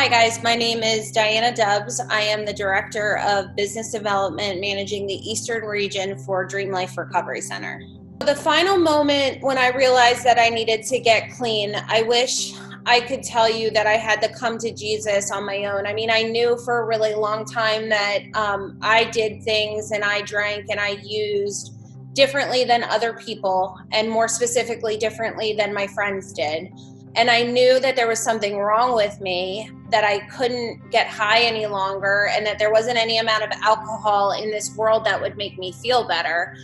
Hi guys, my name is Diana Dubbs. I am the Director of Business Development managing the Eastern region for DreamLife Recovery Center. The final moment when I realized that I needed to get clean, I wish I could tell you that I had to come to Jesus on my own. I mean, I knew for a really long time that I did things and I drank and I used differently than other people, and more specifically differently than my friends did. And I knew that there was something wrong with me, that I couldn't get high any longer, and that there wasn't any amount of alcohol in this world that would make me feel better.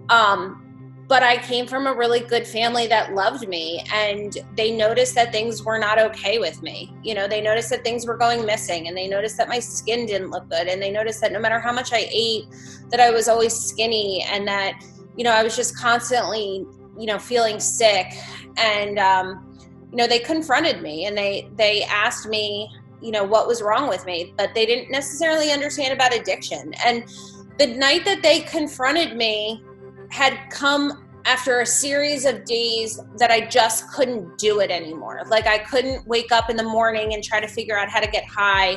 But I came from a really good family that loved me, and they noticed that things were not okay with me. You know, they noticed that things were going missing, and they noticed that my skin didn't look good, and they noticed that no matter how much I ate, that I was always skinny, and that, you know, I was just constantly, you know, feeling sick. And you know, they confronted me and they asked me, you know, what was wrong with me, but they didn't necessarily understand about addiction. And the night that they confronted me had come after a series of days that I just couldn't do it anymore. Like, I couldn't wake up in the morning and try to figure out how to get high.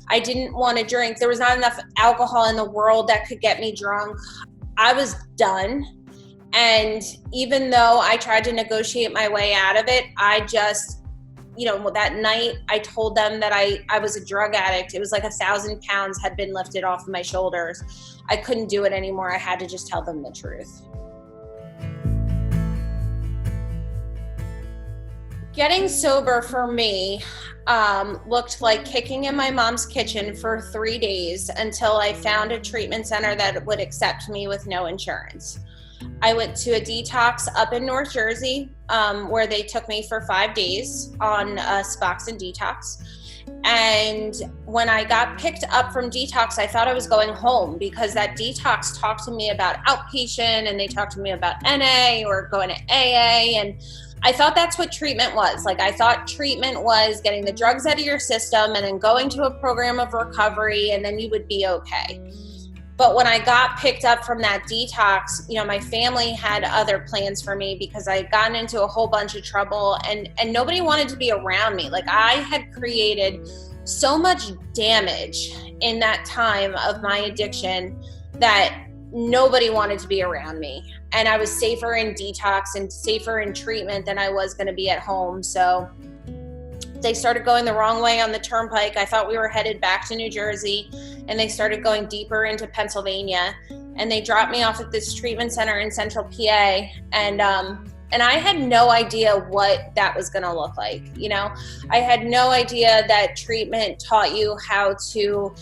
I didn't want to drink. There was not enough alcohol in the world that could get me drunk. I was done. And even though I tried to negotiate my way out of it, I just, you know, that night I told them that I was a drug addict. It was like 1,000 pounds had been lifted off of my shoulders. I couldn't do it anymore. I had to just tell them the truth. Getting sober for me looked like kicking in my mom's kitchen for 3 days until I found a treatment center that would accept me with no insurance. I went to a detox up in North Jersey, where they took me for 5 days on Suboxone detox. And when I got picked up from detox, I thought I was going home, because that detox talked to me about outpatient, and they talked to me about NA or going to AA. And I thought that's what treatment was. Like, I thought treatment was getting the drugs out of your system and then going to a program of recovery, and then you would be okay. But when I got picked up from that detox, you know, my family had other plans for me, because I had gotten into a whole bunch of trouble, and nobody wanted to be around me. Like, I had created so much damage in that time of my addiction that nobody wanted to be around me. And I was safer in detox and safer in treatment than I was going to be at home. So they started going the wrong way on the turnpike. I thought we were headed back to New Jersey, and they started going deeper into Pennsylvania, and they dropped me off at this treatment center in Central PA. And I had no idea what that was going to look like. You know, I had no idea that treatment taught you how to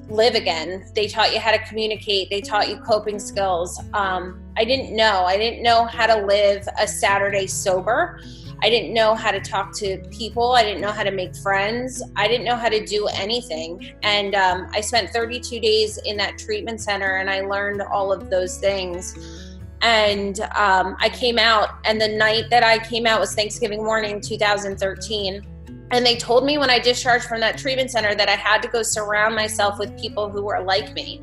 live again. They taught you how to communicate. They taught you coping skills. I didn't know how to live a Saturday sober. I didn't know how to talk to people. I didn't know how to make friends. I didn't know how to do anything. And I spent 32 days in that treatment center, and I learned all of those things. And I came out, and the night that I came out was Thanksgiving morning, 2013. And they told me when I discharged from that treatment center that I had to go surround myself with people who were like me.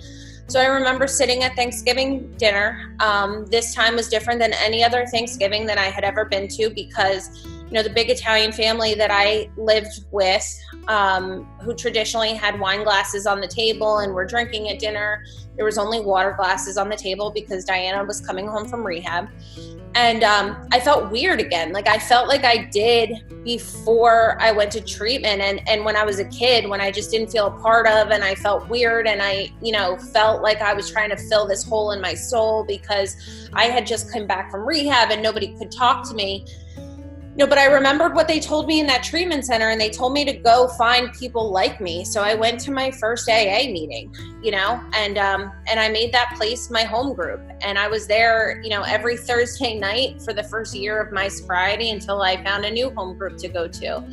So I remember sitting at Thanksgiving dinner. This time was different than any other Thanksgiving that I had ever been to, because, you know, the big Italian family that I lived with, who traditionally had wine glasses on the table and were drinking at dinner, there was only water glasses on the table because Diana was coming home from rehab. And I felt weird again. Like, I felt like I did before I went to treatment, and when I was a kid, when I just didn't feel a part of, and I felt weird, and I, you know, felt like I was trying to fill this hole in my soul because I had just come back from rehab and nobody could talk to me. No, but I remembered what they told me in that treatment center, and they told me to go find people like me. So I went to my first AA meeting, you know, and I made that place my home group. And I was there, you know, every Thursday night for the first year of my sobriety until I found a new home group to go to.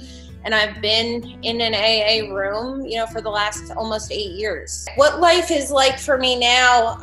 And I've been in an AA room, you know, for the last almost 8 years. What life is like for me now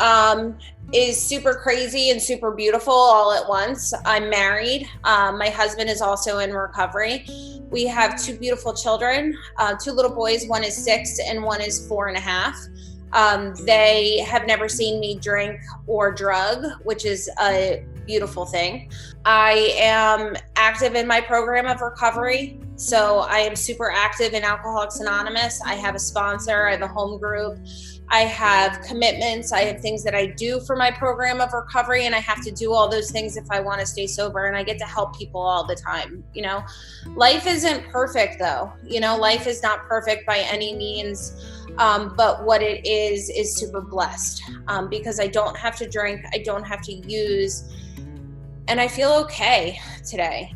is super crazy and super beautiful all at once. I'm married. My husband is also in recovery. We have 2 beautiful children, 2 little boys. One is 6 and one is 4.5. They have never seen me drink or drug, which is a beautiful thing. I am active in my program of recovery. So I am super active in Alcoholics Anonymous. I have a sponsor, I have a home group, I have commitments, I have things that I do for my program of recovery, and I have to do all those things if I want to stay sober, and I get to help people all the time. Life isn't perfect though. Life is not perfect by any means. But what it is super blessed, because I don't have to drink, I don't have to use, and I feel okay today.